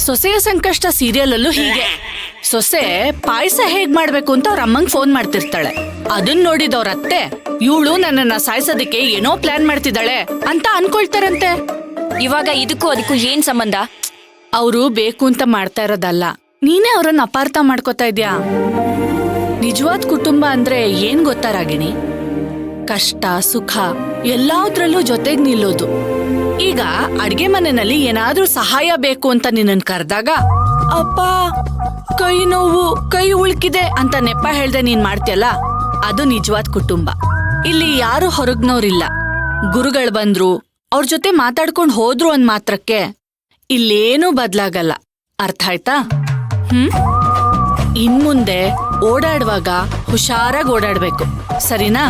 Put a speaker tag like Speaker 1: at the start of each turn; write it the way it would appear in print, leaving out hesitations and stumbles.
Speaker 1: ಸೊಸೆಯ ಸಂಕಷ್ಟ ಸೀರಿಯಲಲ್ಲೂ ಹೀಗೆ ಸೊಸೆ ಪಾಯಸ ಹೇಗ್ ಮಾಡ್ಬೇಕು ಅಂತ ಅವ್ರ ಅಮ್ಮಂಗ್ ಫೋನ್ ಮಾಡ್ತಿರ್ತಾಳೆ. ಅದನ್ ನೋಡಿದವ್ರ ಅತ್ತೆ ಇವಳು ನನ್ನನ್ನ ಸಾಯಿಸೋದಕ್ಕೆ ಏನೋ ಪ್ಲಾನ್ ಮಾಡ್ತಿದ್ದಾಳೆ ಅಂತ ಅನ್ಕೊಳ್ತಾರಂತೆ.
Speaker 2: ಇವಾಗ ಇದಕ್ಕೂ ಅದಕ್ಕೂ ಏನ್ ಸಂಬಂಧ?
Speaker 1: ಅವರು ಬೇಕು ಅಂತ ಮಾಡ್ತಾ ಇರೋದಲ್ಲ, ನೀನೇ ಅವ್ರನ್ನ ಅಪಾರ್ಥ ಮಾಡ್ಕೋತಾ ಇದ್ಯಾ. ನಿಜವಾದ ಕುಟುಂಬ ಅಂದ್ರೆ ಏನ್ ಗೊತ್ತಾ ರಾಗಿಣಿ? ಕಷ್ಟ ಸುಖ ಎಲ್ಲಾದ್ರಲ್ಲೂ ಜೊತೆಗ್ ನಿಲ್ಲೋದು. ಈಗ ಅಡ್ಗೆ ಮನೆಯಲ್ಲಿ ಏನಾದ್ರೂ ಸಹಾಯ ಬೇಕು ಅಂತ ನಿನ್ನನ್ ಕರೆದಾಗ ಅಪ್ಪ ಕೈ ನೋವು, ಕೈ ಉಳ್ಕಿದೆ ಅಂತ ನೆಪ ಹೇಳ್ದೆ ನೀನ್ ಮಾಡ್ತೀಯಲ್ಲ, ಅದು ನಿಜವಾದ ಕುಟುಂಬ. ಇಲ್ಲಿ ಯಾರು ಹೊರಗ್ನವ್ರಿಲ್ಲ. ಗುರುಗಳು ಬಂದ್ರು, ಅವ್ರ ಜೊತೆ ಮಾತಾಡ್ಕೊಂಡ್ ಹೋದ್ರು ಅಂದ್ ಮಾತ್ರಕ್ಕೆ ಇಲ್ಲೇನೂ ಬದ್ಲಾಗಲ್ಲ. ಅರ್ಥ ಆಯ್ತಾ? ಇನ್ಮುಂದೆ ಓಡಾಡುವಾಗ ಹುಷಾರಾಗಿ ಓಡಾಡ್ಬೇಕು, ಸರಿನಾ?